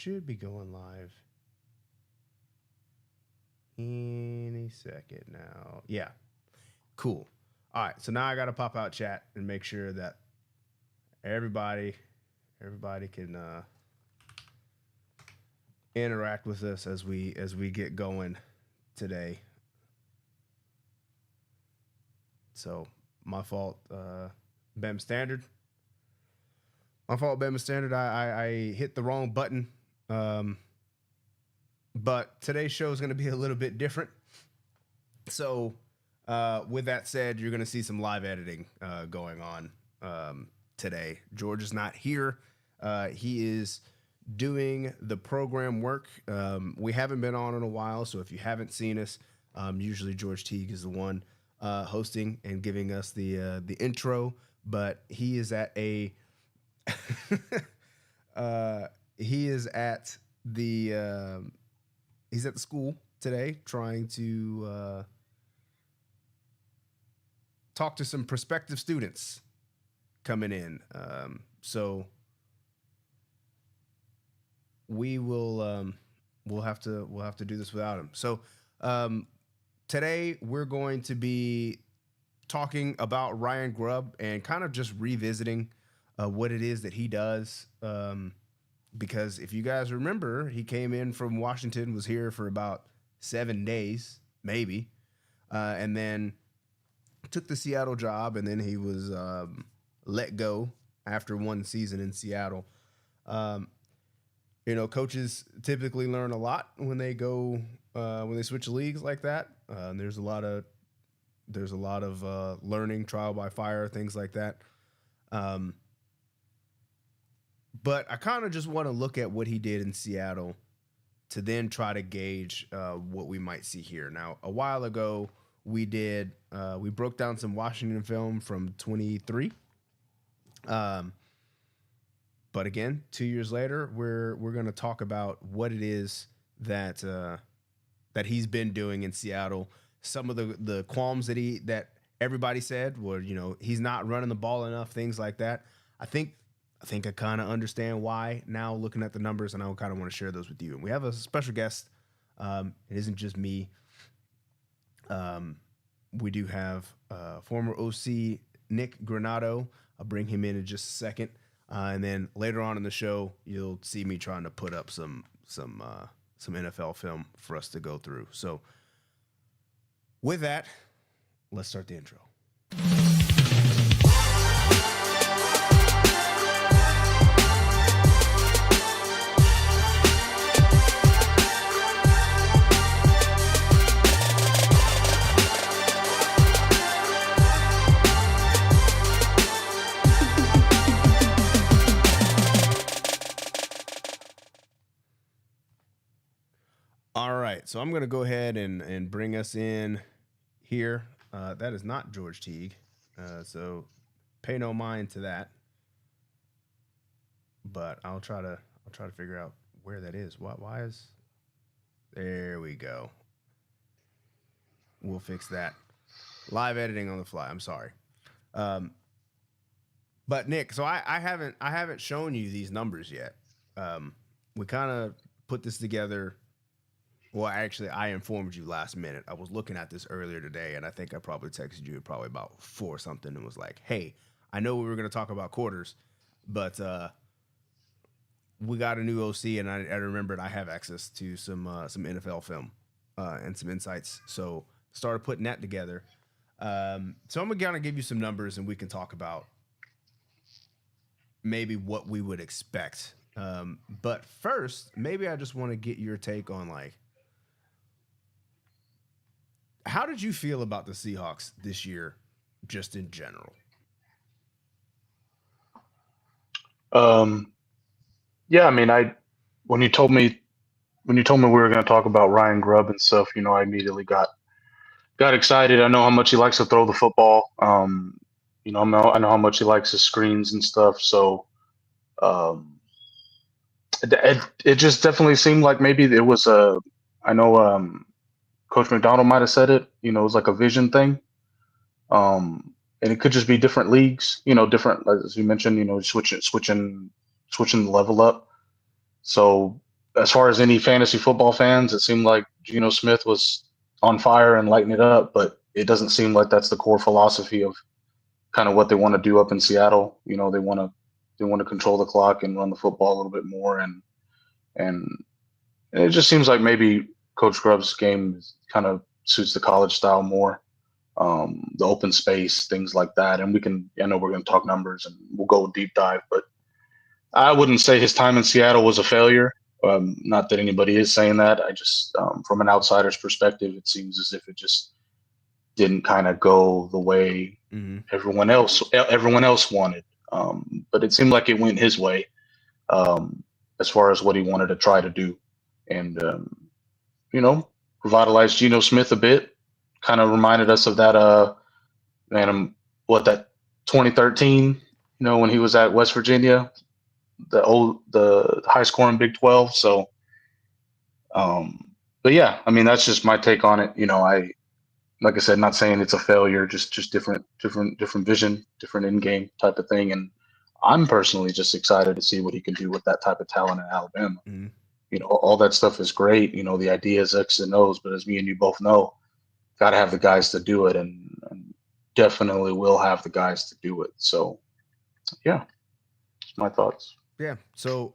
should be going live any second now. Yeah. Cool. All right. So now I got to pop out chat and make sure that everybody can interact with us as we get going today. So my fault, Bama Standard. My fault, Bama Standard. I hit the wrong button. But today's show is going to be a little bit different. So with that said, you're going to see some live editing going on today. George is not here. He is doing the program work. We haven't been on in a while, so if you haven't seen us, usually George Teague is the one hosting and giving us the intro, but he is at a he's at the school today trying to talk to some prospective students coming in. So we'll have to do this without him. So today we're going to be talking about Ryan Grubb and kind of just revisiting what it is that he does. Because if you guys remember, he came in from Washington, was here for about 7 days, maybe, and then took the Seattle job, and then he was let go after one season in Seattle. Coaches typically learn a lot when they go when they switch leagues like that. There's a lot of learning, trial by fire, things like that. But I kind of just want to look at what he did in Seattle to then try to gauge what we might see here. Now, a while ago, we broke down some Washington film from 23. But again, 2 years later, we're going to talk about what it is that he's been doing in Seattle. Some of the qualms that everybody said were, he's not running the ball enough, things like that. I think I kind of understand why now, looking at the numbers, and I kind of want to share those with you. And we have a special guest. It isn't just me. We do have former OC Nick Granado. I'll bring him in just a second. And then later on in the show, you'll see me trying to put up some NFL film for us to go through. So with that, let's start the intro. All right, so I'm going to go ahead and bring us in here. That is not George Teague, so pay no mind to that. But I'll try to figure out where that is. Why is? There we go. We'll fix that. Live editing on the fly. I'm sorry. But Nick, so I haven't shown you these numbers yet. We kind of put this together. Well, actually, I informed you last minute. I was looking at this earlier today, and I think I probably texted you probably about 4 something and was like, hey, I know we were going to talk about quarters, but we got a new OC, and I remembered I have access to some NFL film and some insights. So started putting that together. So I'm going to give you some numbers, and we can talk about maybe what we would expect. But first, maybe I just want to get your take on, how did you feel about the Seahawks this year, just in general? Yeah, I mean, when you told me we were going to talk about Ryan Grubb and stuff, I immediately got excited. I know how much he likes to throw the football. I know how much he likes his screens and stuff. So, it just definitely seemed like maybe it was I know Coach McDonald might have said it. It was like a vision thing. And it could just be different leagues. Different, as you mentioned. Switching the level up. So as far as any fantasy football fans, it seemed like Geno Smith was on fire and lighting it up, but it doesn't seem like that's the core philosophy of kind of what they want to do up in Seattle. They want to control the clock and run the football a little bit more, and it just seems like maybe Coach Grubb's game kind of suits the college style more. The open space, things like that, and I know we're going to talk numbers and we'll go deep dive, but I wouldn't say his time in Seattle was a failure. Not that anybody is saying that. I just, from an outsider's perspective, it seems as if it just didn't kind of go the way everyone else wanted. But it seemed like it went his way, as far as what he wanted to try to do, and you know, revitalized Geno Smith a bit. Kind of reminded us of that that 2013, when he was at West Virginia, the high scoring Big 12. So, but yeah, I mean, that's just my take on it. Like I said, not saying it's a failure, just different vision, different in game type of thing. And I'm personally just excited to see what he can do with that type of talent in Alabama. Mm-hmm. All that stuff is great. The ideas X and O's, but as me and you both know, got to have the guys to do it, and definitely will have the guys to do it. So, yeah, that's my thoughts. Yeah. So,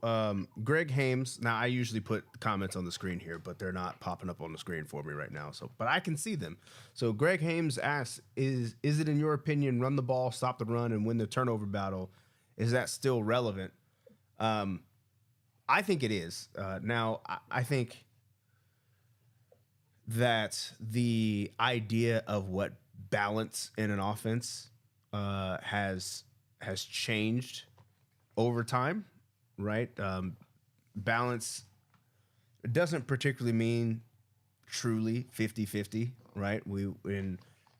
Greg Hames. Now, I usually put comments on the screen here, but they're not popping up on the screen for me right now. So, but I can see them. So, Greg Hames asks: Is it in your opinion, run the ball, stop the run, and win the turnover battle? Is that still relevant? I think it is. Now, I think that the idea of what balance in an offense has changed over time, right? Balance doesn't particularly mean truly 50-50, right?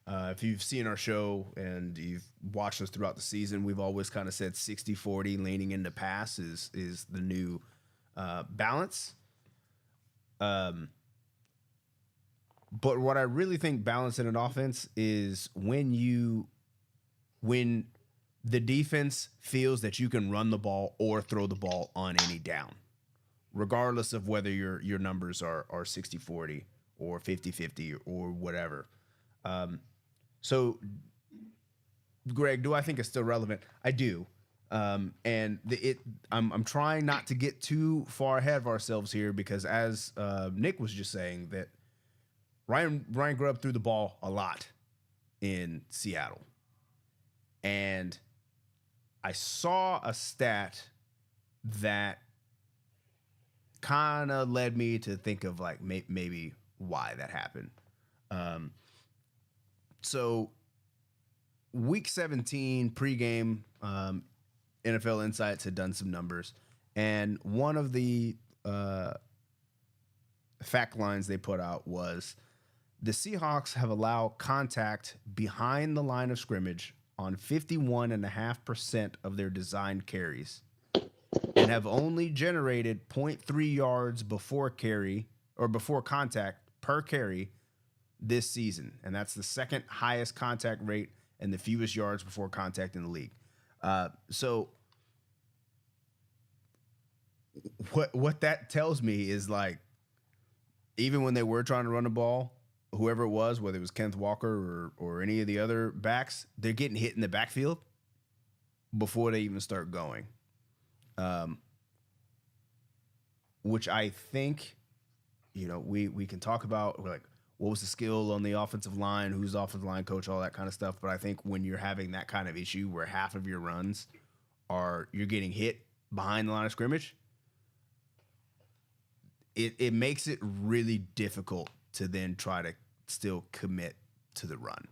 If you've seen our show and you've watched us throughout the season, we've always kind of said 60-40 leaning into pass is the new balance. But what I really think balance in an offense is when the defense feels that you can run the ball or throw the ball on any down, regardless of whether your numbers are 60-40 or 50-50 or whatever. So, Greg, do I think it's still relevant? I do. I'm trying not to get too far ahead of ourselves here because, as Nick was just saying, that Ryan Grubb threw the ball a lot in Seattle. And I saw a stat that kind of led me to think of like maybe why that happened. So week 17 pregame, NFL Insights had done some numbers, and one of the fact lines they put out was the Seahawks have allowed contact behind the line of scrimmage on 51.5% of their designed carries and have only generated 0.3 yards before contact per carry this season. And that's the second highest contact rate and the fewest yards before contact in the league. So what that tells me is, like, even when they were trying to run the ball, whoever it was, whether it was Kenneth Walker or any of the other backs, they're getting hit in the backfield before they even start going. Which I think, we can talk about, like, what was the skill on the offensive line, who's the offensive line coach, all that kind of stuff. But I think when you're having that kind of issue where half of your runs you're getting hit behind the line of scrimmage, it makes it really difficult to then try to still commit to the run.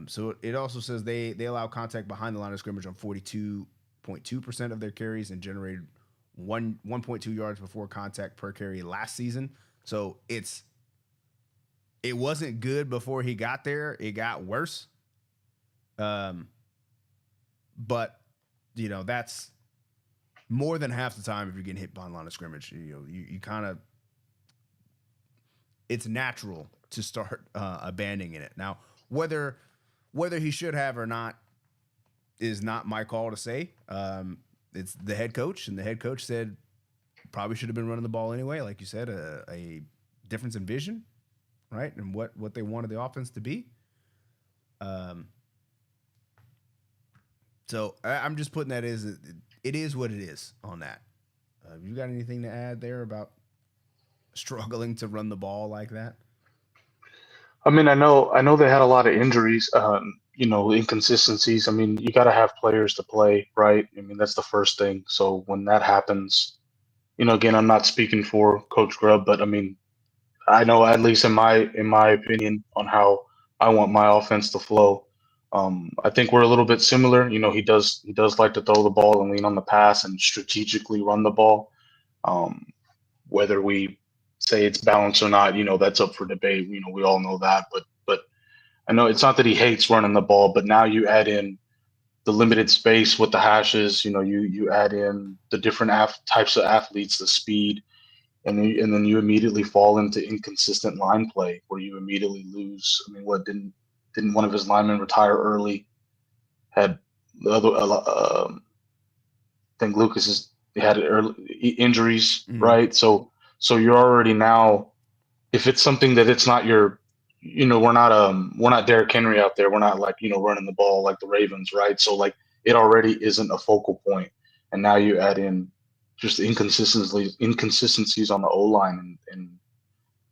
So it also says they allow contact behind the line of scrimmage on 42.2% of their carries and generated 1.2 yards before contact per carry last season. So it wasn't good before he got there. It got worse. But that's more than half the time if you're getting hit behind the line of scrimmage. You kind of, it's natural to start abandoning it. Now, whether he should have or not is not my call to say. it's the head coach, and the head coach said probably should have been running the ball anyway. Like you said, a difference in vision, right, and what they wanted the offense to be. Um, so I'm just putting that as it is what it is on that. You got anything to add there about struggling to run the ball like that? I mean, I know they had a lot of injuries, inconsistencies. I mean, you got to have players to play, right? I mean, that's the first thing. So when that happens, again, I'm not speaking for Coach Grubb, but I mean, I know at least in my opinion on how I want my offense to flow. I think we're a little bit similar. He does like to throw the ball and lean on the pass and strategically run the ball. Um, whether we say it's balanced or not, that's up for debate. We all know that, but I know it's not that he hates running the ball, but now you add in the limited space with the hashes. You add in the different types of athletes, the speed, and then you immediately fall into inconsistent line play where you immediately lose. I mean, what didn't one of his linemen retire early? Had the other, I think Lucas is had early injuries, Mm-hmm. right? So you're already now, if it's something that it's not your, we're not Derrick Henry out there. We're not like running the ball like the Ravens, right? So like it already isn't a focal point, and now you add in just inconsistencies on the O line, and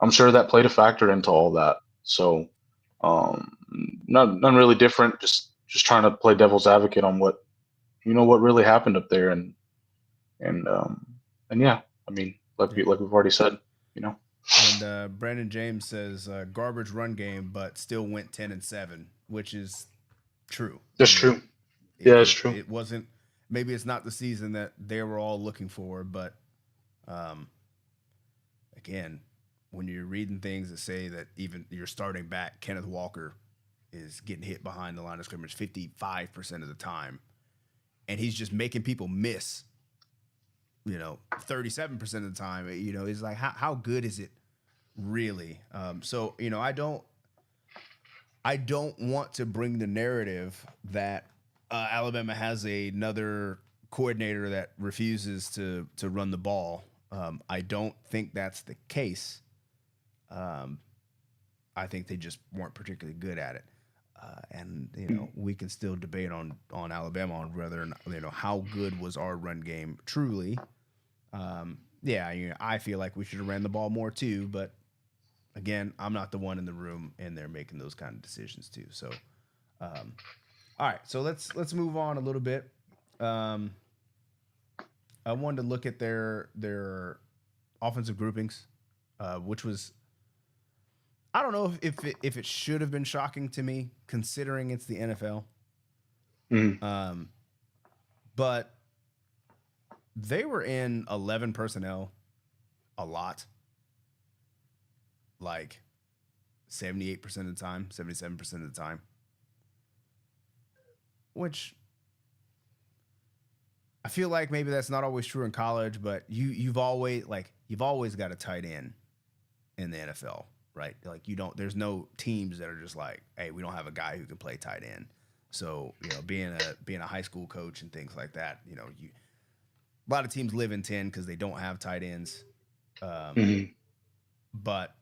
I'm sure that played a factor into all that. So none really different. Just trying to play devil's advocate on what really happened up there, and and yeah, I mean, Yeah. like we've already said, you know, And Brandon James says garbage run game, but still went 10-7, which is true. I that's mean, true. Yeah, that's true. it wasn't. Maybe it's not the season that they were all looking for, but um, again, when you're reading things that say that even you're starting back, Kenneth Walker is getting hit behind the line of scrimmage 55% of the time, and he's just making people miss. 37% of the time. It's like how good is it really? So I don't want to bring the narrative that Alabama has another coordinator that refuses to run the ball. I don't think that's the case. Um, I think they just weren't particularly good at it. And we can still debate on Alabama on whether or not, how good was our run game truly. Yeah, I feel like we should have ran the ball more too, but again, I'm not the one in the room, and they're making those kind of decisions too. So, um, all right, so let's move on a little bit. Um, I wanted to look at their offensive groupings, which was I don't know if it should have been shocking to me considering it's the NFL, Mhm. um, but they were in 11 personnel a lot, like 78% of the time, 77% of the time, which I feel like maybe that's not always true in college, but you've always got a tight end in the NFL, right? Like there's no teams that are just like, hey, we don't have a guy who can play tight end. So, being a high school coach and things like that, a lot of teams live in 10 because they don't have tight ends. Um, Mhm. but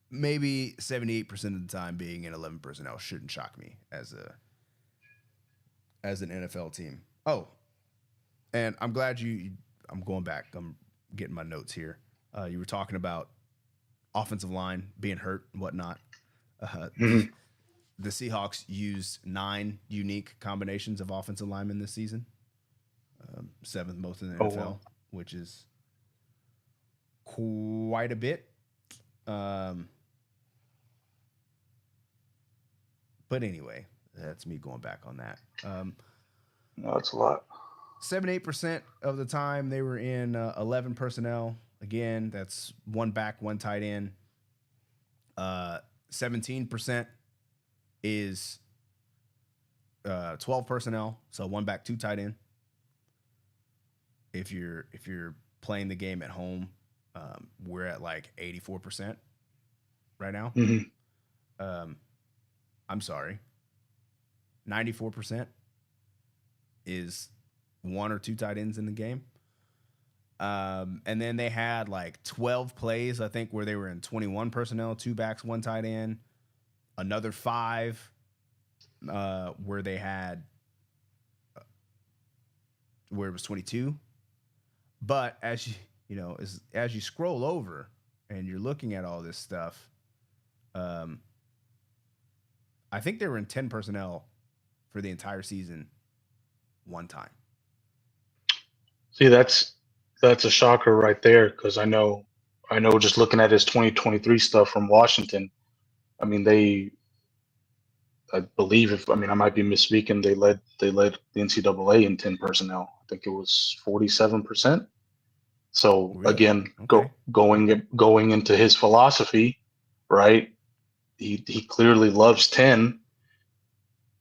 maybe 78% of the time being in 11 personnel shouldn't shock me as an NFL team. Oh, and I'm glad I'm going back. I'm getting my notes here. You were talking about offensive line being hurt and whatnot. Uh, Mhm. the Seahawks used 9 unique combinations of offensive linemen this season, seventh most in the Oh NFL, well. which is quite a bit. Um, but anyway, that's me going back on that. No, that's a lot. 7-8% of the time they were in 11 personnel. Again, that's one back, one tight end. 17% is 12 personnel, so one back, two tight end. If you're playing the game at home, we're at like 84% right now. Mhm. Um, I'm sorry, 94%. is 1 or 2 tight ends in the game. And then they had like 12 plays, I think, where they were in 21 personnel, 2 backs, 1 tight end. Another 5 where they had where it was 22. But as as you scroll over and you're looking at all this stuff, I think they were in 10 personnel for the entire season 1 time. See, that's a shocker right there because I know just looking at his 2023 stuff from Washington. I mean, I believe I might be misspeaking. They led the NCAA in 10 personnel. I think it was 47%. So Really? again, Okay. going into his philosophy, right? He clearly loves 10,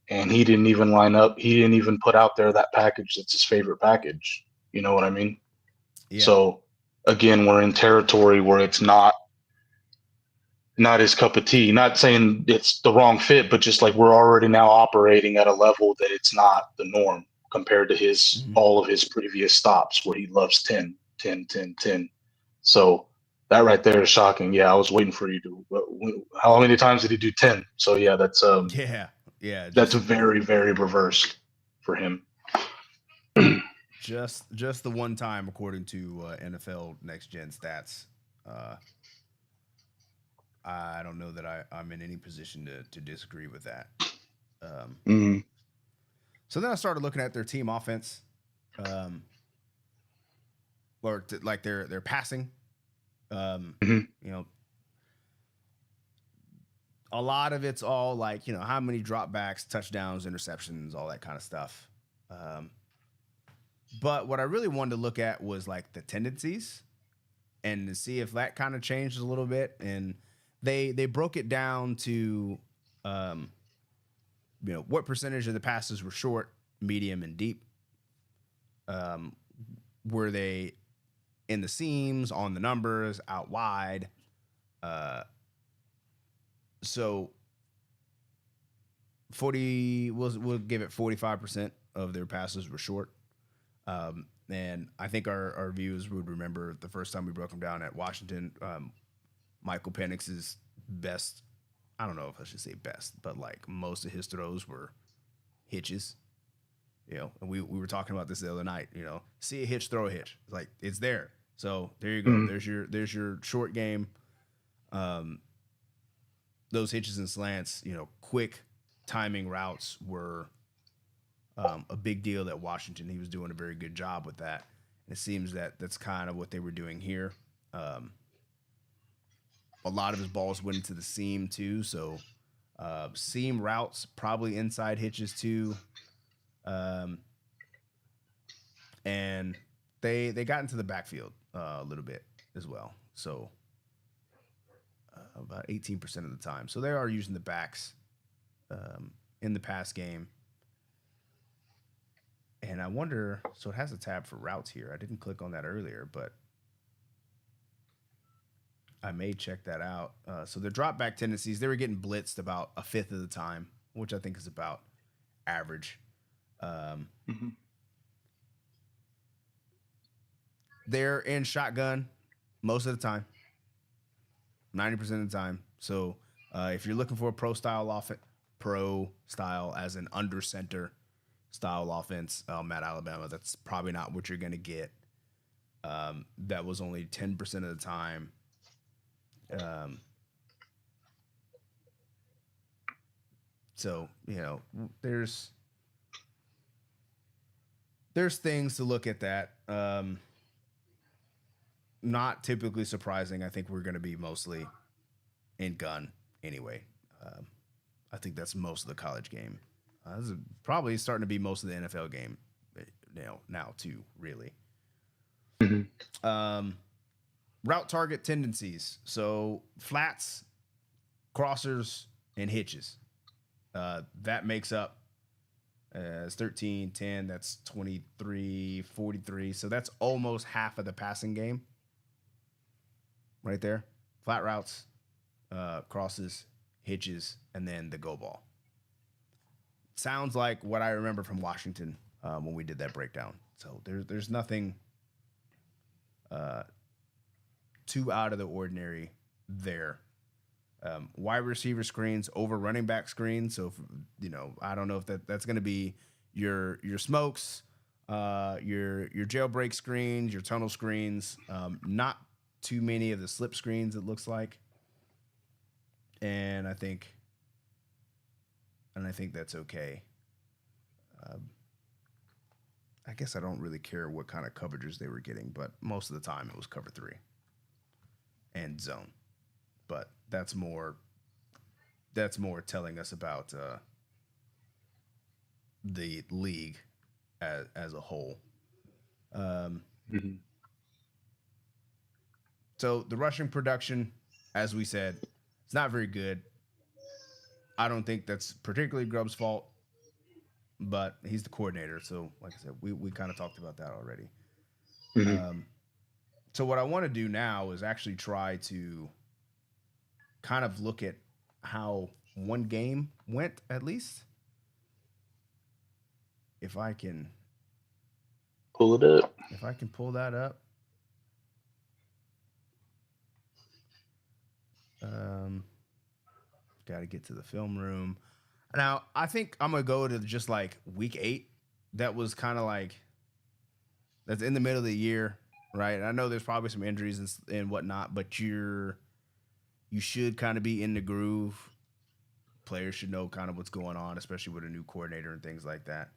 and he didn't even line up. He didn't even put out there that package that's his favorite package. You know what I mean? Yeah. So again, we're in territory where it's not his cup of tea. Not saying it's the wrong fit, but just like we're already now operating at a level that it's not the norm compared to all of his previous stops where he loves 10, 10, 10, 10. So that right there is shocking. Yeah, I was waiting for you to. How many times did he do 10? So yeah, that's Yeah. that's very, very reversed for him. Just the 1 time, according to NFL Next Gen Stats. I don't know that I'm in any position to disagree with that. Mm-hmm. So then I started looking at their team offense, like their passing. Mm-hmm. You know, a lot of it's all like how many dropbacks, touchdowns, interceptions, all that kind of stuff. But what I really wanted to look at was like the tendencies and to see if that kind of changed a little bit. And they broke it down to what percentage of the passes were short, medium, and deep. Were they in the seams, on the numbers, out wide? So 40, we'll give it 45% of their passes were short. And I think our viewers would remember the first time we broke them down at Washington. Michael Penix's best, I don't know if I should say best, but like most of his throws were hitches. And we were talking about this the other night. See a hitch, throw a hitch. Like it's there. So there you go. Mm-hmm. There's your short game. Those hitches and slants, quick timing routes were a big deal at Washington. He was doing a very good job with that. And it seems that that's kind of what they were doing here. A lot of his balls went into the seam too. So seam routes, probably inside hitches too. And they got into the backfield a little bit as well. So about 18% of the time. So they are using the backs in the pass game. And I wonder, so it has a tab for routes here. I didn't click on that earlier, but I may check that out. So their drop back tendencies, they were getting blitzed about a fifth of the time, which I think is about average. Mm-hmm. They're in shotgun most of the time, 90% of the time. So if you're looking for a pro style as an under center style offense at Alabama, that's probably not what you're going to get. That was only 10% of the time. So, there's things to look at that. Not typically surprising. I think we're going to be mostly in gun anyway. I think that's most of the college game. This is probably starting to be most of the NFL game now too, really. Mm-hmm. Route target tendencies. So flats, crossers, and hitches. That makes up it's 13, 10, that's 23, 43. So that's almost half of the passing game right there. Flat routes, crosses, hitches, and then the go ball. Sounds like what I remember from Washington when we did that breakdown. So there's nothing too out of the ordinary there. Wide receiver screens over running back screens. So I don't know if that's going to be your smokes, your jailbreak screens, your tunnel screens. Not too many of the slip screens. It looks like, and I think that's okay. I guess I don't really care what kind of coverages they were getting, but most of the time it was cover 3 and zone. But that's more telling us about the league as a whole. So the rushing production, as we said, it's not very good. I don't think that's particularly Grubb's fault, but he's the coordinator. So, like I said, we kind of talked about that already. So what I want to do now is actually try to kind of look at how one game went, at least. If I can pull it up. If I can pull that up. Got to get to the film room. Now, I think I'm going to go to just like week 8. That was kind of like, that's in the middle of the year, right? And I know there's probably some injuries and whatnot, but you should kind of be in the groove. Players should know kind of what's going on, especially with a new coordinator and things like that.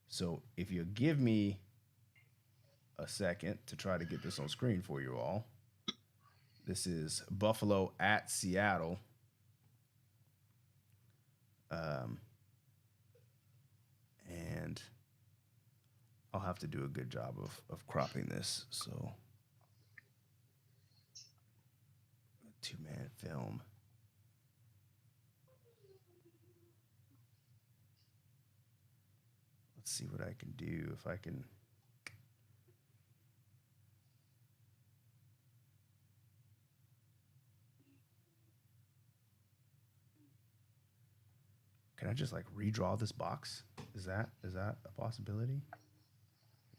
So if you give me a second to try to get this on screen for you all. This is Buffalo at Seattle. And I'll have to do a good job of cropping this. So 2-man film. Let's see what I can do. If I can. Can I just like redraw this box? Is that a possibility?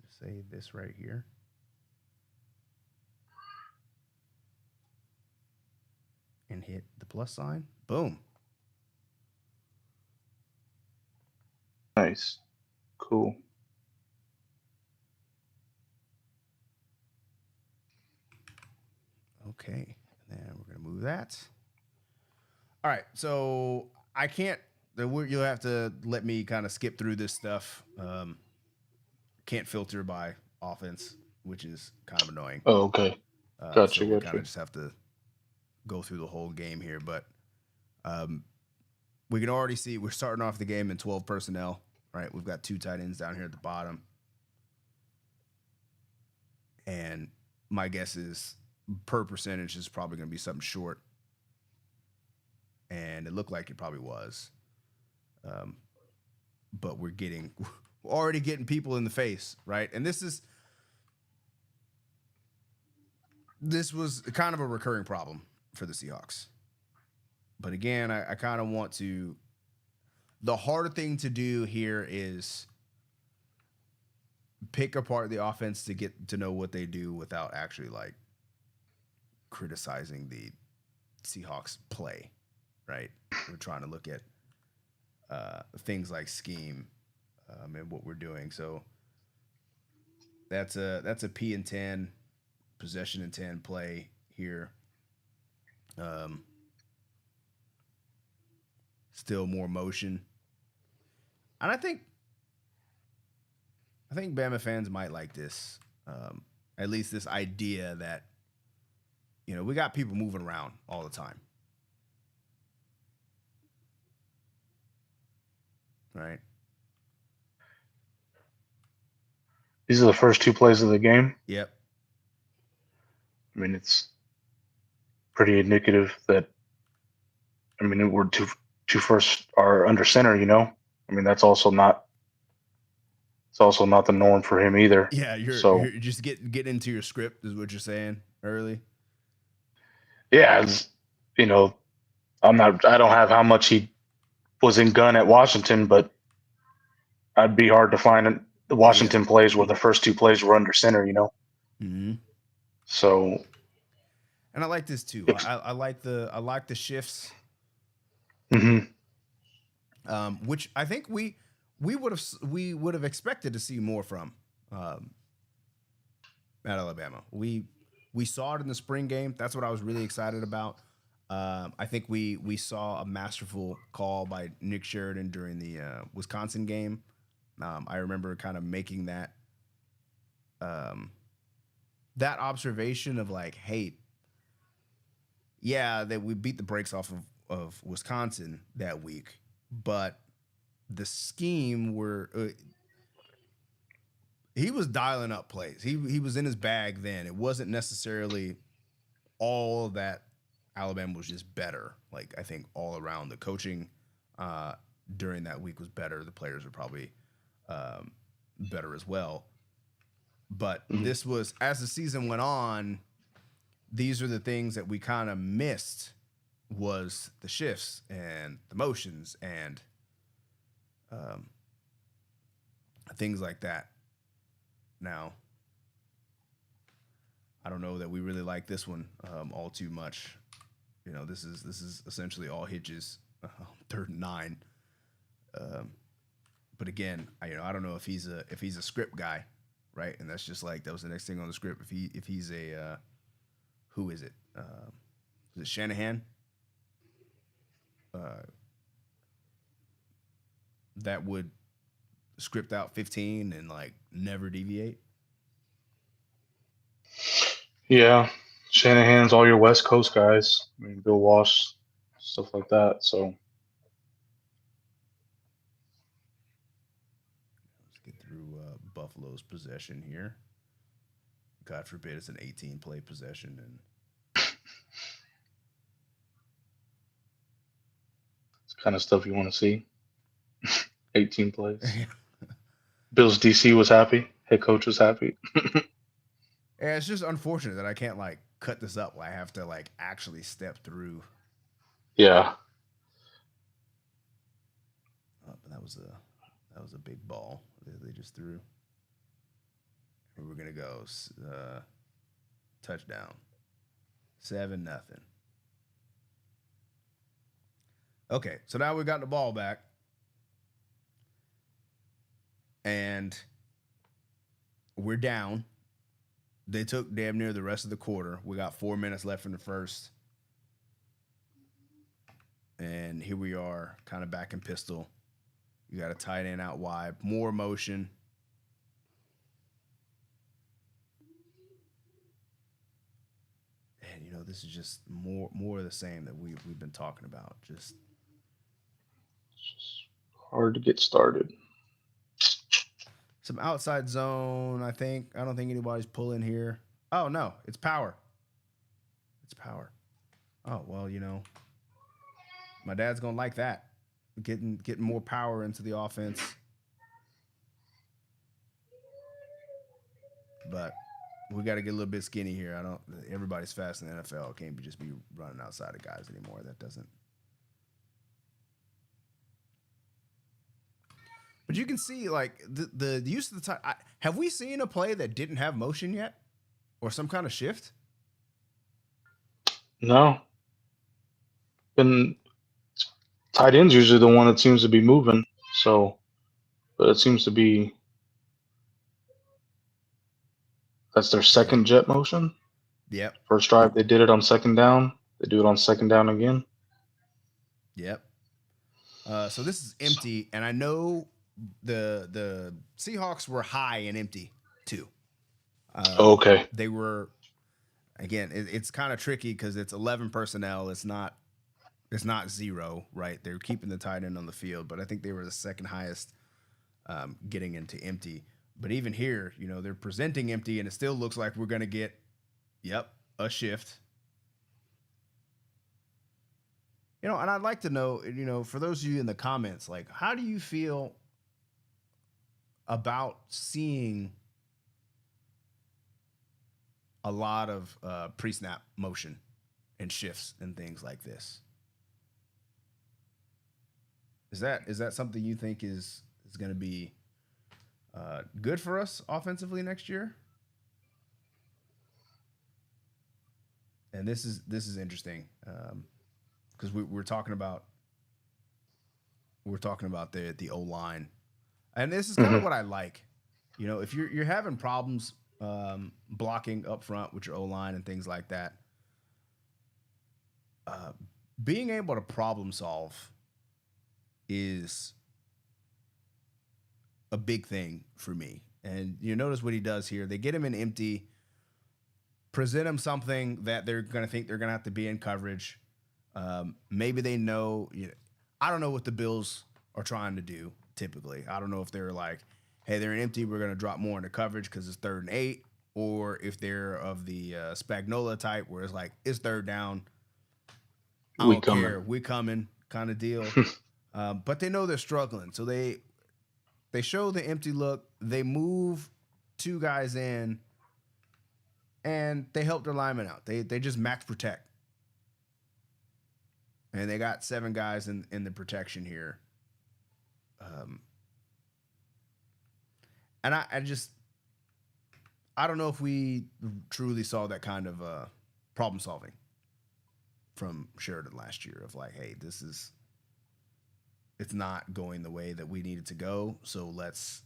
Just say this right here. And hit the plus sign. Boom. Nice. Cool. Okay. And then we're going to move that. All right. So I can't, you'll have to let me kind of skip through this stuff. Can't filter by offense, which is kind of annoying. Oh, okay. Gotcha. So we kind of just have to go through the whole game here. But we can already see we're starting off the game in 12 personnel, right? We've got 2 tight ends down here at the bottom. And my guess is per percentage is probably going to be something short. And it looked like it probably was. But we're already getting people in the face, right? And this was kind of a recurring problem for the Seahawks. But again, I kind of want to. The harder thing to do here is pick apart the offense to get to know what they do without actually like criticizing the Seahawks play, right? We're trying to look at things like scheme and what we're doing. So that's a P and 10 possession and 10 play here. Still more motion. And I think Bama fans might like this. At least this idea that, we got people moving around all the time. Right? These are the first 2 plays of the game. Yep. I mean, it's pretty indicative that, we're two first are under center, I mean, that's also not the norm for him either. Yeah, you're just get into your script is what you're saying early. Yeah, I don't have how much he was in gun at Washington, but I'd be hard to find the Yeah. Washington plays where the first two plays were under center, Mm-hmm. So And I like this too. if I like the shifts, mhm. which I think we would have expected to see more from um, at Alabama. We saw it in the spring game. That's what I was really excited about. I think we saw a masterful call by Nick Sheridan during the Wisconsin game. I remember kind of making um, that observation of like, hey, yeah, that we beat the brakes off of Wisconsin that week, but the scheme were he was dialing up plays. He was in his bag then. It wasn't necessarily all that Alabama was just better. Like I think all around the coaching during that week was better. The players were probably better as well. But Mhm. this was as the season went on. These are the things that we kind of missed was the shifts and the motions and um, things like that. Now, I don't know that we really like this one all too much. You know, this is essentially all hitches, 3rd and 9. Um, but again, I don't know if he's a script guy, right? And that's just like that was the next thing on the script. If he's a who is it? Is it Shanahan? Uh, that would script out 15 and like never deviate. Yeah, Shanahan's all your West Coast guys. I mean, Bill Walsh, stuff like that. So Let's get through Buffalo's possession here. God forbid it's an 18 play possession and it's kind of stuff you want to see. 18 plays. Bill's DC was happy. Head coach was happy. yeah, it's just unfortunate that I can't like cut this up. I have to like actually step through. Yeah. But that was a big ball that they just threw. And we're gonna go touchdown, 7-0. Okay, so now we got the ball back, and we're down. They took damn near the rest of the quarter. We got 4 minutes left in the first. And here we are, kind of back in pistol. You got a tight end out wide, more motion. And this is just more of the same that we've been talking about. Just It's just hard to get started. some outside zone, I think. I don't think anybody's pulling here. Oh no, it's power. It's power. Oh, well, my dad's gonna like that. Getting more power into the offense. But we got to get a little bit skinny here. Everybody's fast in the NFL. It can't just be running outside of guys anymore. That doesn't. But you can see like the use of the time. Have we seen a play that didn't have motion yet, or some kind of shift? No. And tight end's usually the one that seems to be moving. So, but it seems to be that's their Yeah. second jet motion. Yep. First drive they did it on second down. They do it on second down again. Yep. So this is empty, and I know the Seahawks were high and empty too. Okay. They were again. It's kind of tricky because it's 11 personnel. It's not 0, right? They're keeping the tight end on the field, but I think they were the second highest getting into empty. But even here, they're presenting empty, and it still looks like we're going to get, a shift. And I'd like to know, for those of you in the comments, like, how do you feel about seeing a lot of pre-snap motion and shifts and things like this? Is that something you think is going to be Good for us offensively next year. And this is interesting because we're talking about the O line, and this is kind of Hmm. what I like. You know, if you're having problems blocking up front with your O line and things like that, uh, being able to problem solve is a big thing for me. And you notice what he does here. They get him in empty, present him something that they're going to think they're going to have to be in coverage. Maybe they know, I don't know what the Bills are trying to do typically. I don't know if they're like, hey, they're in empty, we're going to drop more into coverage because it's 3rd and 8, or if they're of the Spagnola type where it's like, it's 3rd down, I We don't coming. care, we coming kind of deal. But they know they're struggling, so they show the empty look. They move 2 guys in, and they help their linemen out. They just max protect, and they got 7 guys in the protection here. Um, and I don't know if we truly saw that kind of problem solving from Sheridan last year. Of like, hey, it's not going the way that we need it to go, so let's,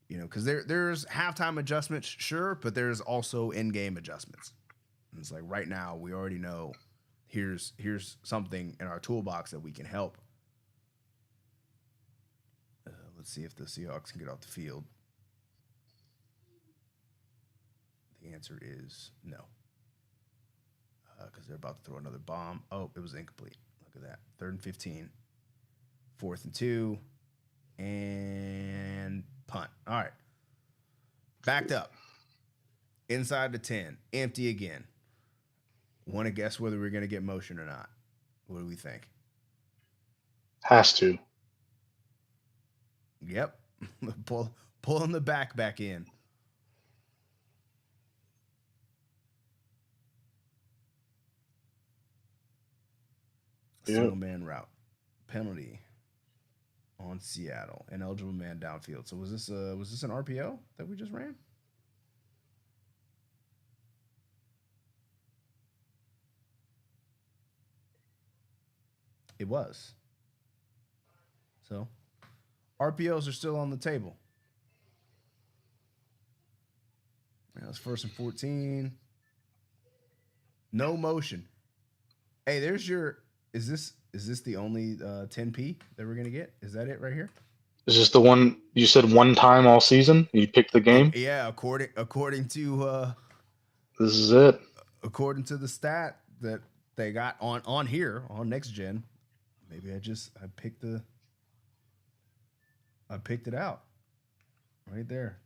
because there's halftime adjustments, sure, but there's also in game adjustments. And it's like right now we already know here's something in our toolbox that we can help. Let's see if the Seahawks can get off the field. The answer is no, because they're about to throw another bomb. Oh, it was incomplete. Look at that. 3rd and 15, 4th and 2, and punt. All right, backed up inside the 10, empty again. Want to guess whether we're going to get motion or not? What do we think? Has to. Yep, pulling the back in. Single Yep. man route penalty on Seattle. Ineligible man downfield. So was this an RPO that we just ran? It was. So RPOs are still on the table. Now it's 1st and 14. No motion. Hey, there's your. Is this the only 10p that we're gonna get? Is that it right here? Is this the one you said one time all season? You picked the game. Yeah, This is it. according to the stat that they got on here on next gen. Maybe I picked it out right there.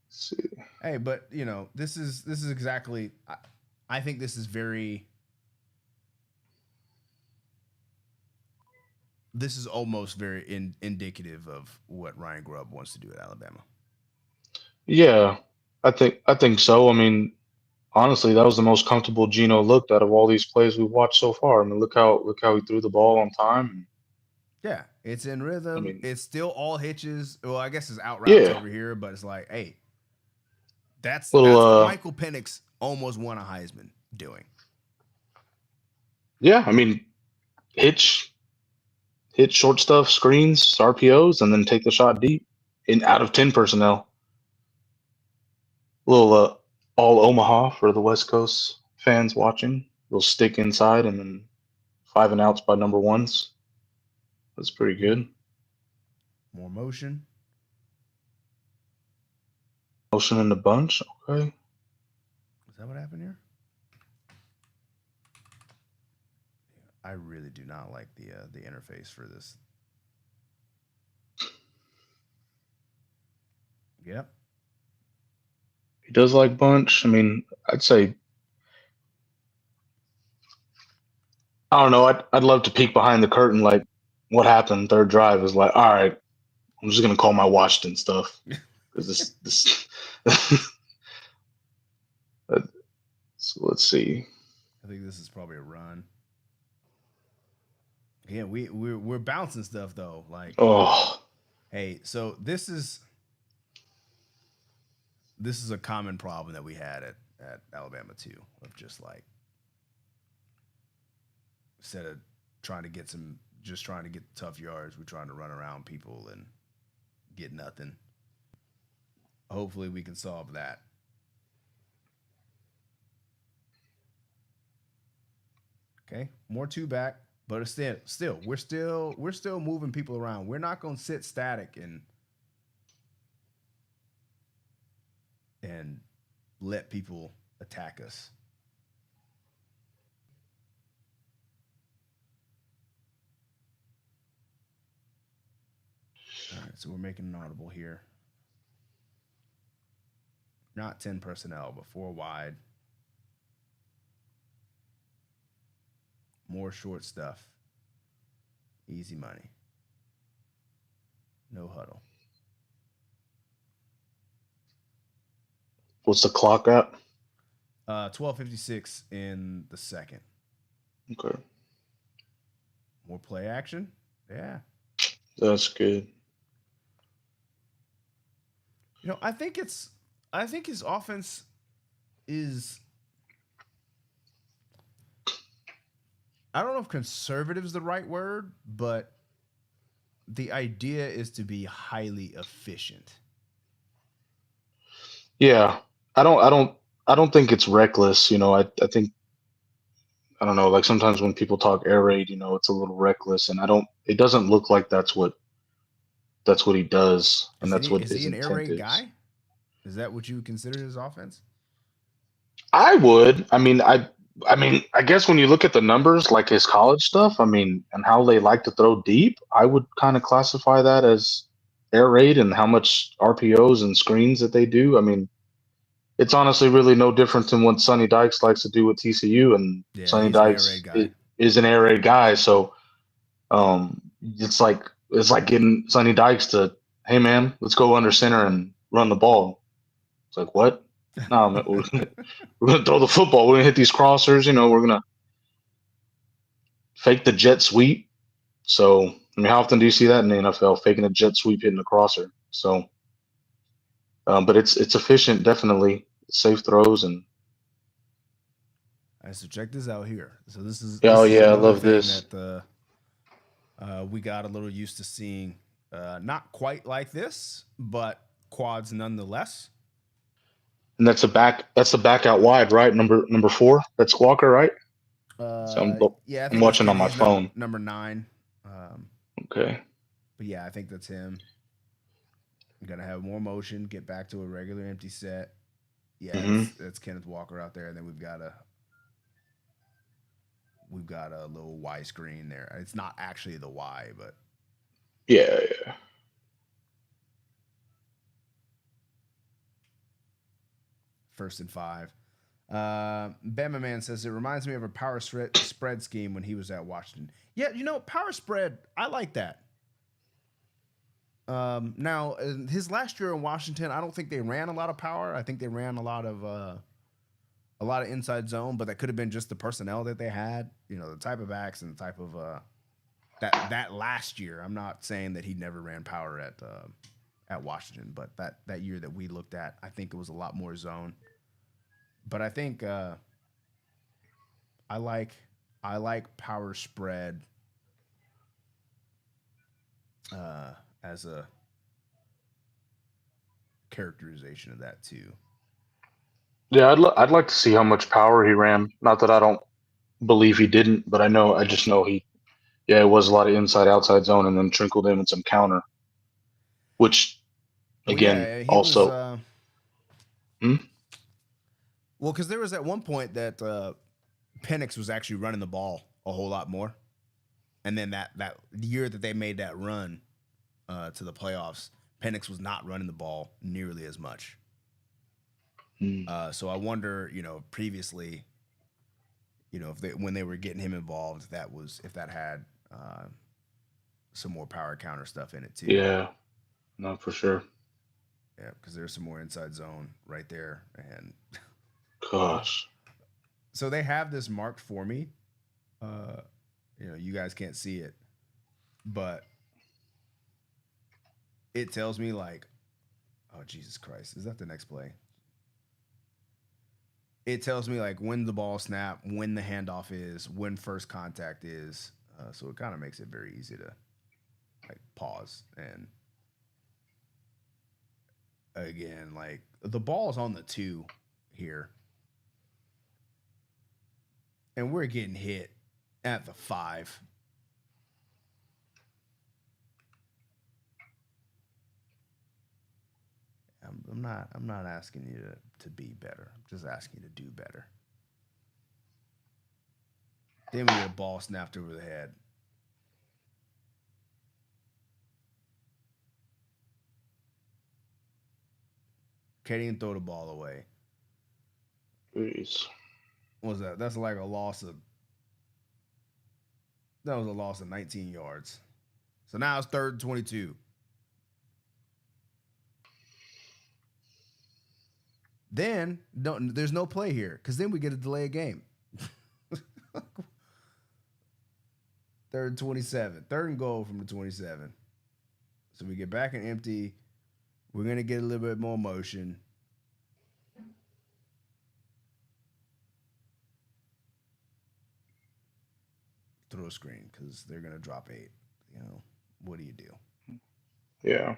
Let's see. Hey, but this is exactly. I think this is very. This is almost very indicative of what Ryan Grubb wants to do at Alabama. Yeah, I think so. I mean, honestly, that was the most comfortable Gino looked out of all these plays we've watched so far. I mean, look how he threw the ball on time. Yeah, it's in I rhythm. mean, It's still all hitches. Well, I guess it's out routes yeah, over here, but it's like, hey, that's little that's what Michael Penix almost won a Heisman doing. yeah. I mean, hitch hit short stuff, screens, RPOs, and then take the shot deep in out of 10 personnel. Little all Omaha for the West Coast fans watching. Little stick inside and then 5 and outs by number ones. That's pretty good. More motion. Motion in the bunch. Okay. Is that what happened here? I really do not like the interface for this. Yep. He does like bunch. I mean, I'd say I don't know. I'd love to peek behind the curtain. Like, what happened? Third drive is like, all right. I'm just gonna call my Washington stuff because this. So let's see. I think this is probably a run. again, we're bouncing stuff though. Like, Oh, hey, so this is a common problem that we had at Alabama too, of just like instead of trying to get tough yards, we're trying to run around people and get nothing. Hopefully, we can solve that. Okay, more two back, but it's still we're still moving people around. We're not going to sit static and let people attack us. All right, so we're making an audible here. Not 10 personnel, but 4 wide. More short stuff. Easy money. No huddle. what's the clock at? 12:56 in the second. Okay, More play action. Yeah. that's good. I think his offense is, I don't know if conservative is the right word, but the idea is to be highly efficient. Yeah, I don't think it's reckless. I think I don't know. Like sometimes when people talk air raid, it's a little reckless, and I don't. It doesn't look like that's what he does, and that's what Is he his an air intent raid is. guy? Is that what you would consider his offense? I would. I guess when you look at the numbers, like his college stuff, and how they like to throw deep, I would kind of classify that as air raid and how much RPOs and screens that they do. It's honestly really no different than what Sonny Dykes likes to do with TCU, and Yeah, Sonny he's an air raid Dykes guy. is an air raid guy. So it's like getting Sonny Dykes to, hey man, let's go under center and run the ball. It's like what? No, man, we're gonna throw the football. We're gonna hit these crossers. We're gonna fake the jet sweep. So how often do you see that in the NFL? Faking a jet sweep hitting the crosser. So, but it's efficient, definitely safe throws and. All right, so check this out here. So Oh this is yeah, I another love thing this. that we got a little used to seeing. Not quite like this, but quads nonetheless. And that's a back. That's the back out wide, right? Number 4. That's Walker, right? So Yeah, I I'm think that's watching on Kenny. my He's phone. number 9. Um, Okay. but yeah, I think that's him. I'm gonna have more motion. Get back to a regular empty set. Yeah, Hmm. that's Kenneth Walker out there, and then we've got a little Y screen there. It's not actually the Y, but Yeah, yeah. first and 5. Bama Man says it reminds me of a power spread scheme when he was at Washington. Yeah, power spread. I like that. Now, in his last year in Washington, I don't think they ran a lot of power. I think they ran a lot of inside zone, but that could have been just the personnel that they had. The type of backs and the type of that last year. I'm not saying that he never ran power at Washington, but that year that we looked at, I think it was a lot more zone. But I think I like power spread as a characterization of that too. Yeah, I'd like to see how much power he ran. Not that I don't believe he didn't, but I just know he. Yeah, it was a lot of inside outside zone, and then trickled in with some counter, which Well, again yeah, he was. also. Hmm? Well, because there was at one point that Penix was actually running the ball a whole lot more, and then that year that they made that run to the playoffs, Penix was not running the ball nearly as much. So I wonder, previously, if when they were getting him involved, if that had some more power counter stuff in it too. Yeah, no, for sure. Yeah, because there's some more inside zone right there, and Gosh. so they have this marked for me. You guys can't see it, but it tells me like, oh Jesus Christ, is that the next play? It tells me like when the ball snap, when the handoff is, when first contact is. So it kind of makes it very easy to like pause and again like the ball's on the 2 here, and we're getting hit at the 5. I'm not asking you to be better. I'm just asking you to do better. Then we get a ball snapped over the head. Can't even throw the ball away. Jeez. What was that? That's like a loss of that was a loss of 19 yards. So now it's 3rd and 22. Then there's no play here because then we get a delay of game. 3rd and 27. 3rd and goal from the 27. So we get back and empty. We're gonna get a little bit more motion. Throw a screen because they're gonna drop 8. You know, what do you do? Yeah.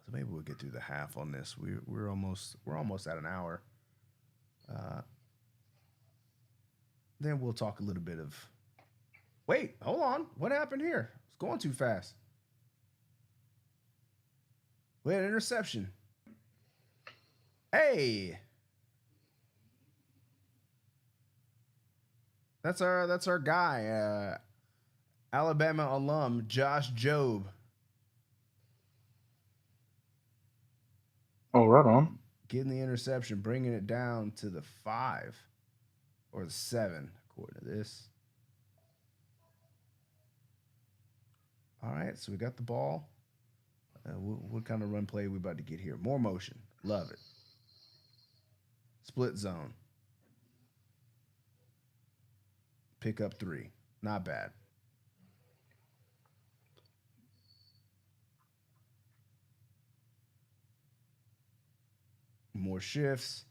So maybe we'll get through the half on this. We're almost at an hour. Uh, then we'll talk a little bit of. Wait, hold on. What happened here? It's going too fast. We had an interception. Hey, that's our guy, Alabama alum Josh Jobe. Oh, right on. Getting the interception, bringing it down to the 5 or the 7, according to this. All right, so we got the ball. What kind of run play are we about to get here? More motion. Love it. Split zone. Pick up 3. Not bad. More shifts.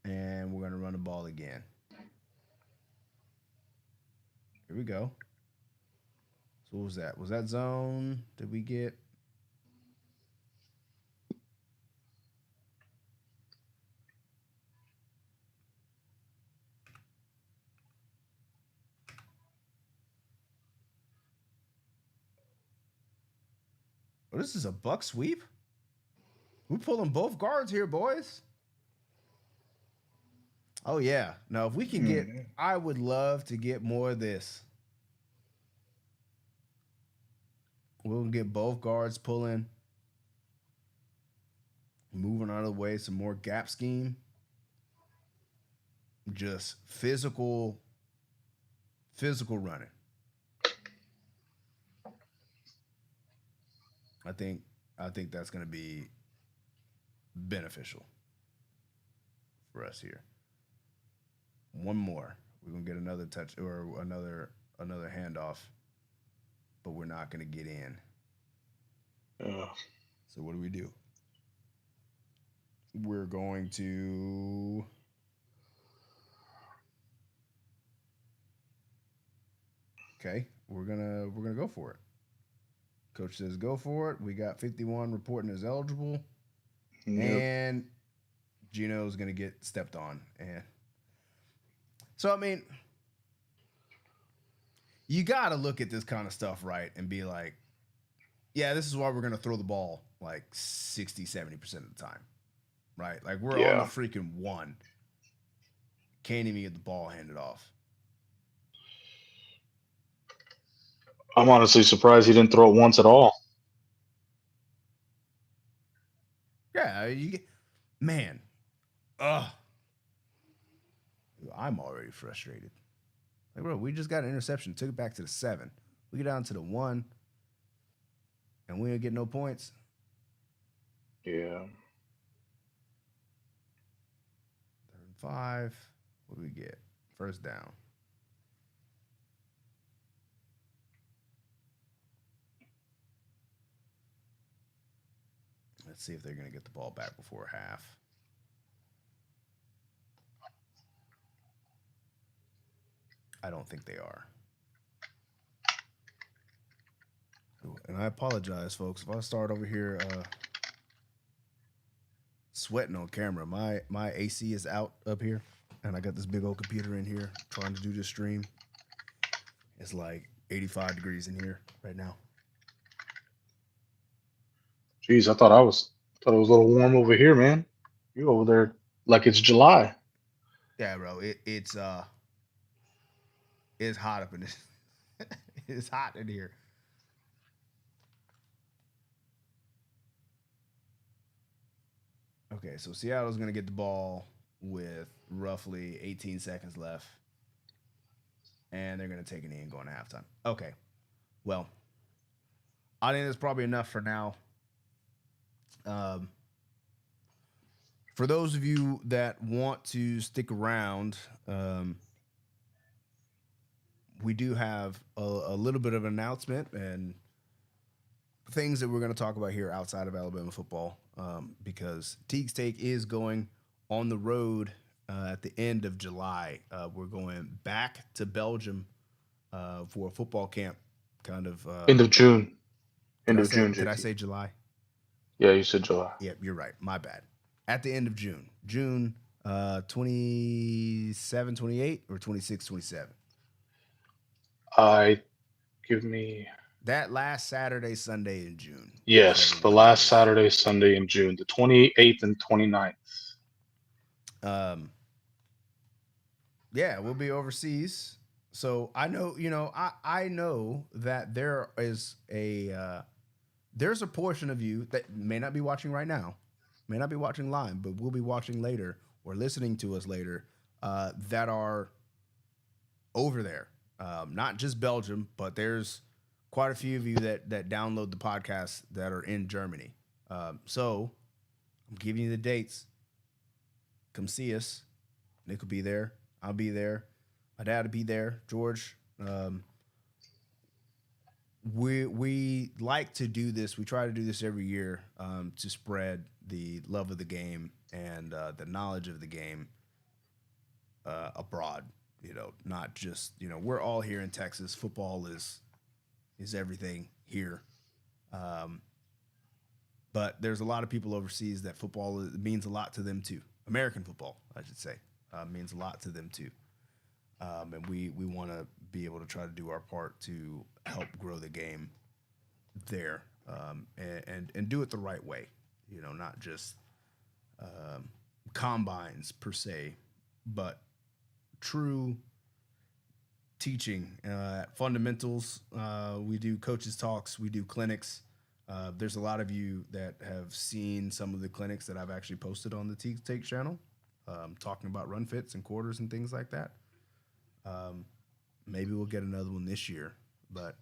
And we're going to run the ball again. Here we go. So what was that? Was that zone? Did we get? Oh, this is a buck sweep? We're pulling both guards here, boys. Oh, yeah. Now, if we can get, I would love to get more of this. We'll get both guards pulling. Moving out of the way, some more gap scheme. Just physical running. I think that's going to be beneficial for us here. One more. We're going to get another touch or another handoff, but we're not going to get in. So what do? We're going to Okay, we're gonna go for it. Coach says go for it. We got 51 reporting as eligible, and Gino's gonna get stepped on. And so I mean, you got to look at this kind of stuff, right, and be like, yeah, this is why we're gonna throw the ball like 60-70% of the time, right? Like we're on the freaking 1. Can't even get the ball handed off. I'm honestly surprised he didn't throw it once at all. Yeah, man. I'm already frustrated. Like, bro, we just got an interception, took it back to the 7. We get down to the 1, and we don't get no points. Yeah. 5. What do we get? First down. Let's see if they're going to get the ball back before half. I don't think they are. And I apologize, folks, if I start over here sweating on camera. My AC is out up here, and I got this big old computer in here trying to do this stream. It's like 85 degrees in here right now. Jeez, I thought it was a little warm over here, man. You over there like it's July. Yeah, bro. It's hot up in this. It's hot in here. Okay, so Seattle's gonna get the ball with roughly 18 seconds left, and they're gonna take it in going to halftime. Okay, well, I think that's probably enough for now. Um, for those of you that want to stick around, we do have a little bit of an announcement and things that we're going to talk about here outside of Alabama football, because Teague's Take is going on the road at the end of July. We're going back to Belgium for a football camp, kind of. End of June. Did End I of say June, did I JT. say July? Yeah, you said July. Yep, you're right. My bad. At the end of June, June 27, 28, or 26, 27. I give me That last Saturday, Sunday in June, yes, whichever the one that last is. Saturday, Sunday in June, the 28th and 29th. Um, yeah, we'll be overseas. So I know, I know that there's a portion of you that may not be watching right now, may not be watching live, but will be watching later or listening to us later, that are over there. Not just Belgium, but there's quite a few of you that download the podcast that are in Germany. So I'm giving you the dates. Come see us. Nick will be there. I'll be there. My dad will be there. George. We like to do this. We try to do this every year, to spread the love of the game and the knowledge of the game abroad. Not just we're all here in Texas. Football is everything here. Um, but there's a lot of people overseas that football means a lot to them too. American football, I should say, means a lot to them too. And we want to be able to try to do our part to help grow the game there, and do it the right way. Not just combines per se, but true teaching, fundamentals. We do coaches talks, we do clinics. There's a lot of you that have seen some of the clinics that I've actually posted on the Teague Take channel, talking about run fits and quarters and things like that. Maybe we'll get another one this year. But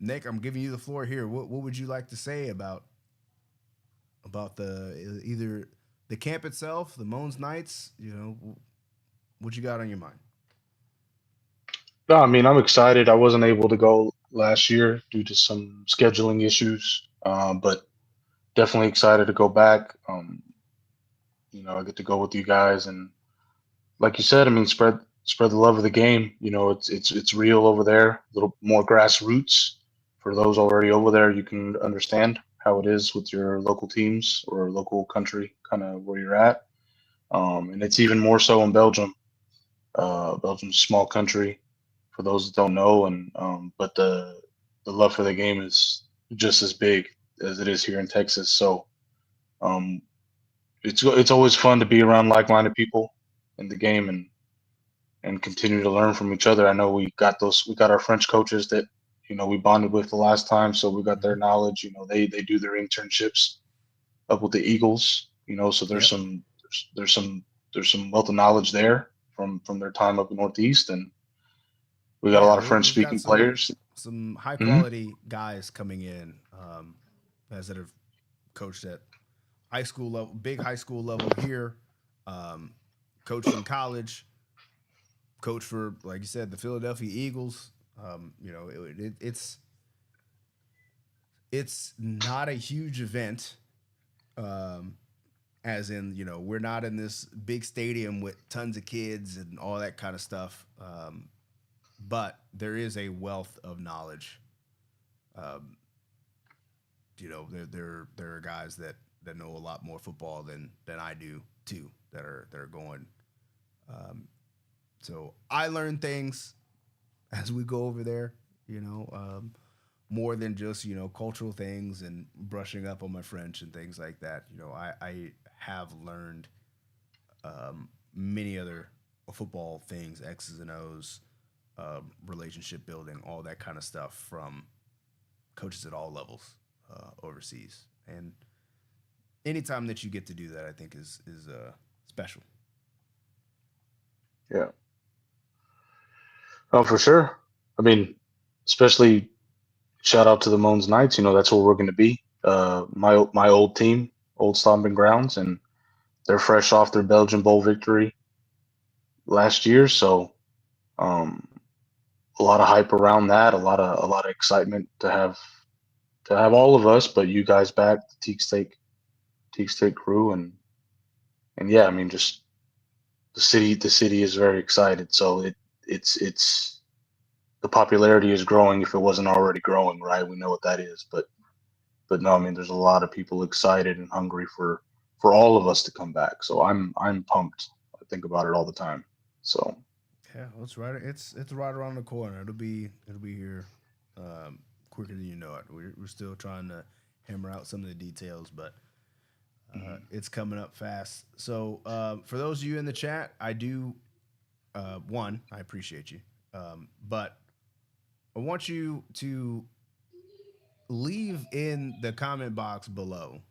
Nick, I'm giving you the floor here. What would you like to say about the either the camp itself, the Moans Nights? What you got on your mind? No, I mean, I'm excited. I wasn't able to go last year due to some scheduling issues, but definitely excited to go back. I get to go with you guys, and like you said, I mean, spread the love of the game. It's real over there. A little more grassroots for those already over there. You can understand how it is with your local teams or local country, kind of where you're at. And it's even more so in Belgium. Belgium's a small country, for those that don't know, and but the love for the game is just as big as it is here in Texas. So um, it's always fun to be around like-minded people in the game and continue to learn from each other. I know we got our French coaches that we bonded with the last time, so we got their Mm-hmm. knowledge. They do their internships up with the Eagles. So Yep. there's some wealth of knowledge there from their time up in Northeast, and we got a Yeah, lot of French we've got speaking some players. high Hmm. quality guys coming in, guys that have coached at high school level, big high school level here. coached in college, coached for, like you said, the Philadelphia Eagles. It's not a huge event. Um, as in, we're not in this big stadium with tons of kids and all that kind of stuff. But there is a wealth of knowledge. Um, there are guys that know a lot more football than I do too. That are going. Um, so I learn things as we go over there. You know, more than just cultural things and brushing up on my French and things like that. I have learned many other football things, X's and O's, relationship building, all that kind of stuff from coaches at all levels overseas. And anytime that you get to do that, I think is special. Yeah. Oh, for sure. I mean, especially shout out to the Moans Knights. That's where we're going to be. My old team, old stomping grounds, and they're fresh off their Belgian Bowl victory last year. So um, a lot of hype around that. A lot of excitement to have all of us, but you guys back, the Teague State crew, and yeah, I mean, just the city is very excited. So it's the popularity is growing if it wasn't already growing, right? We know what that is, but no, I mean, there's a lot of people excited and hungry for all of us to come back. So I'm pumped. I think about it all the time. So Yeah, well, it's right around the corner. It'll be here quicker than you know it. We're still trying to hammer out some of the details, but it's coming up fast. So for those of you in the chat, I do one, I appreciate you, but I want you to leave in the comment box below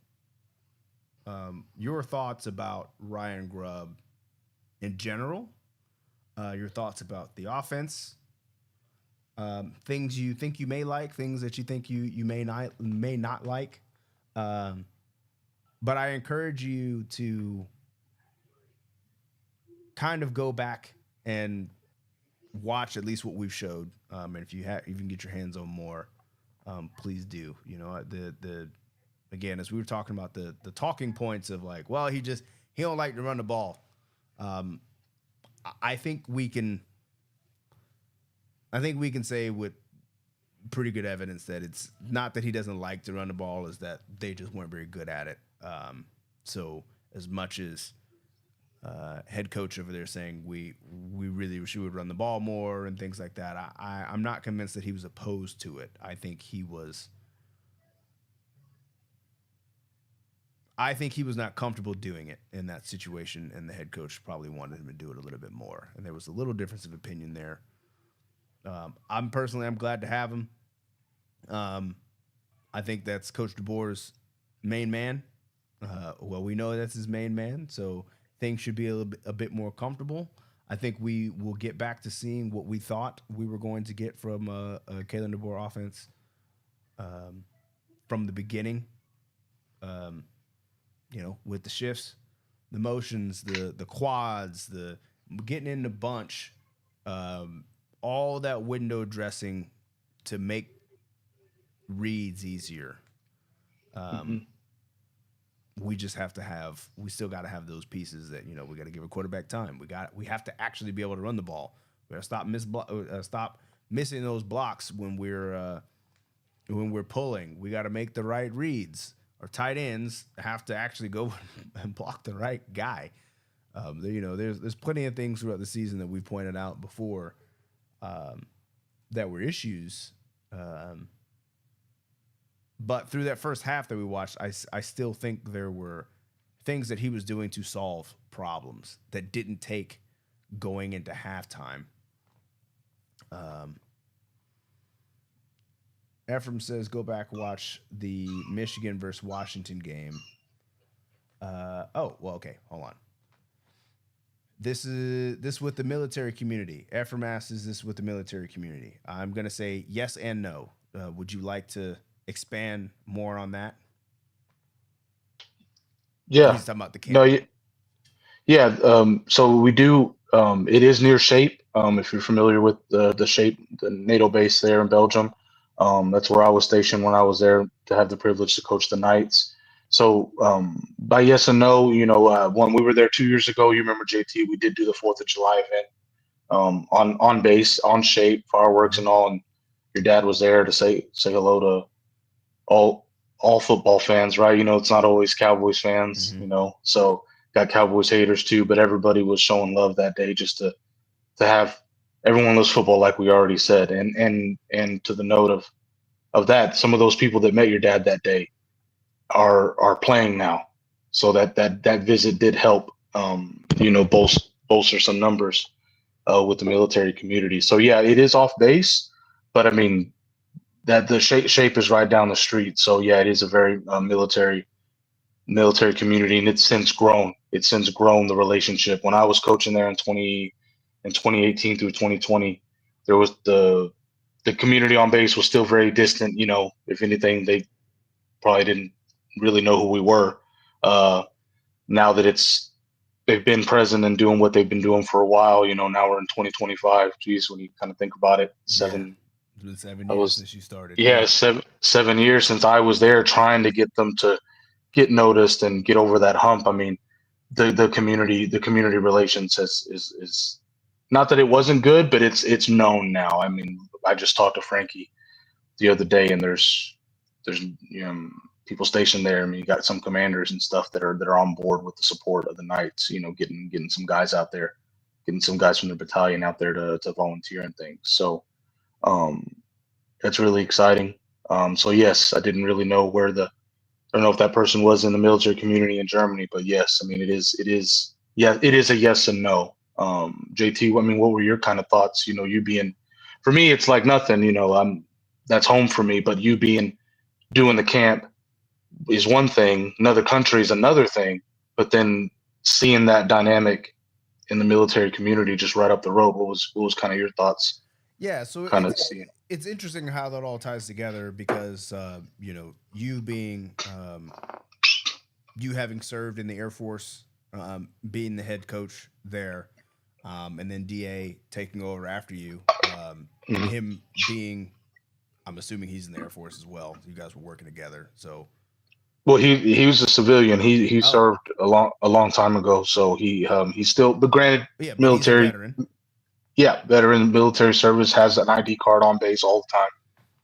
your thoughts about Ryan Grubb in general, your thoughts about the offense, things you think you may like, things that you think you may not like. Um, but I encourage you to kind of go back and watch at least what we've showed. And if you can get your hands on more, please do. The again, as we were talking about the talking points of like, well, he don't like to run the ball. Um, I think we can. I think we can say with pretty good evidence that it's not that he doesn't like to run the ball, is that they just weren't very good at it. So as much as head coach over there saying we really wish we would run the ball more and things like that, I'm not convinced that he was opposed to it. I think he was not comfortable doing it in that situation, and the head coach probably wanted him to do it a little bit more. And there was a little difference of opinion there. I'm glad to have him. I think that's Coach DeBoer's main man. Well, we know that's his main man, so things should be a bit more comfortable. I think we will get back to seeing what we thought we were going to get from a Kalen DeBoer offense from the beginning. With the shifts, the motions, the quads, the getting in the bunch, all that window dressing to make reads easier. mhm. We still got to have those pieces that we got to give a quarterback time. We have to actually be able to run the ball. We got to stop missing those blocks when we're pulling. We got to make the right reads. Our tight ends have to actually go and block the right guy. There's plenty of things throughout the season that we pointed out before that were issues. But through that first half that we watched, I still think there were things that he was doing to solve problems that didn't take going into halftime. Ephraim says, go back watch the Michigan versus Washington game. Okay, hold on. This with the military community. Ephraim asks, is this with the military community? I'm gonna say yes and no. Would you like to expand more on that? Yeah. He's talking about the No, camp. Yeah, so we do. It is near Shape. If you're familiar with the Shape, the NATO base there in Belgium, that's where I was stationed when I was there to have the privilege to coach the Knights. So by yes and no, when we were there 2 years ago, you remember JT, we did do the Fourth of July event on base, on Shape, fireworks Mhm. and all, and your dad was there to say hello to all all football fans, right? It's not always Cowboys fans, Mhm. So got Cowboys haters too, but everybody was showing love that day just to have everyone loves football, like we already said. And to the note of that, some of those people that met your dad that day are playing now. So that visit did help bolster some numbers with the military community. So yeah, it is off base, but I mean that the shape is right down the street. So yeah, it is a very military community, and it's since grown. It's since grown the relationship. When I was coaching there in 2018 through 2020, there was the community on base was still very distant. If anything, they probably didn't really know who we were. Uh, Now that they've been present and doing what they've been doing for a while. Now we're in 2025. Geez, when you kind of think about it, Yeah, it's been 7 years was since you started. yeah, Yeah. seven years since I was there trying to get them to get noticed and get over that hump. I mean, the community relations is not that it wasn't good, but it's known now. I mean, I just talked to Frankie the other day, and there's people stationed there. I mean, you got some commanders and stuff that are on board with the support of the Knights. Getting some guys out there, getting some guys from the battalion out there to volunteer and things. So um, that's really exciting. So yes, I didn't really know I don't know if that person was in the military community in Germany, but yes, I mean yeah, it is a yes and no. JT, I mean, what were your kind of thoughts? You being, for me, it's like nothing. That's home for me, but you being doing the camp is one thing, another country is another thing, but then seeing that dynamic in the military community just right up the road, what was kind of your thoughts? Yeah, so Kind of seeing. it's interesting how that all ties together because you being you having served in the Air Force, being the head coach there, and then Da taking over after you, Mhm. him being, I'm assuming he's in the Air Force as well. You guys were working together, so Well, he was a civilian. He oh served a long time ago, so he's still, but granted, yeah, but he's a military. veteran, Yeah, veteran military service has an ID card on base all the time.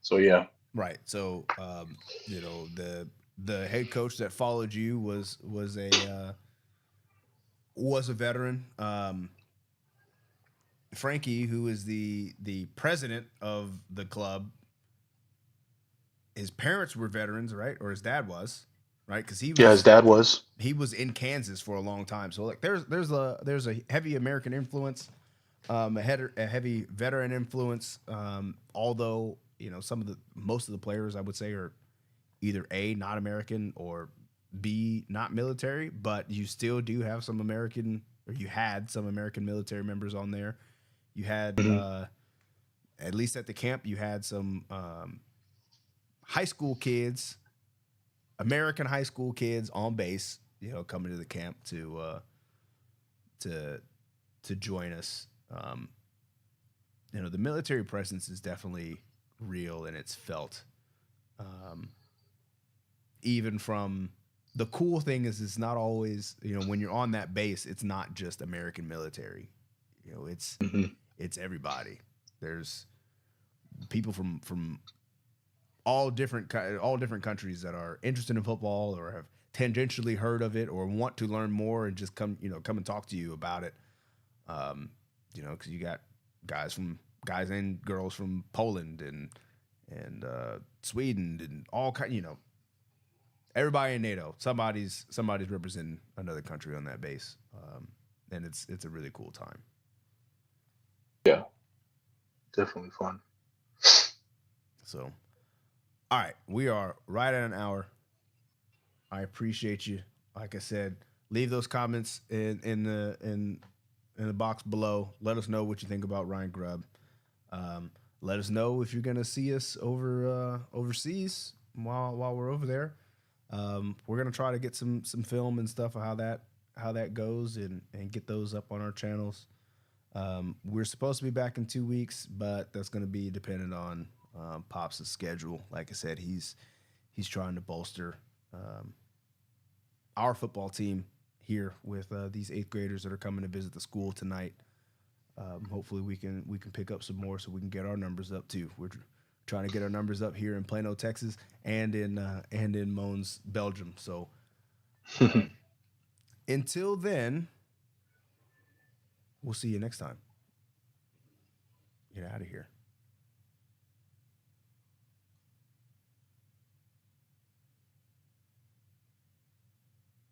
So yeah. right? So the head coach that followed you was a veteran. Frankie, who is the president of the club, his parents were veterans, right? Or his dad was, right? Because Yeah, his dad was. he was in Kansas for a long time. So like there's a heavy American influence, a heavy veteran influence. Although most of the players I would say are either A, not American, or B, not military, but you still do have some American, or you had some American military members on there. You had Mhm. at least at the camp, you had some high school kids, American high school kids on base, coming to the camp to to join us. The military presence is definitely real and it's felt. Um, Even from the cool thing is, it's not always when you're on that base, it's not just American military. It's Mhm. everybody. There's people from all different countries that are interested in football or have tangentially heard of it or want to learn more and just come and talk to you about it. Um, because you got guys and girls from Poland and Sweden and all kind. Everybody in NATO. Somebody's representing another country on that base, and it's a really cool time. Yeah, definitely fun. So, all right, we are right at an hour. I appreciate you. Like I said, leave those comments in the box below. Let us know what you think about Ryan Grubb. Let us know if you're gonna see us overseas while we're over there. We're gonna try to get some film and stuff of how that how that goes and get those up on our channels. We're supposed to be back in 2 weeks, but that's going to be dependent on Pops' schedule. Like I said, he's trying to bolster our football team here with these eighth graders that are coming to visit the school tonight. Hopefully, we can pick up some more so we can get our numbers up too. We're trying to get our numbers up here in Plano, Texas, and in Mons, Belgium. So until then, we'll see you next time. Get out of here.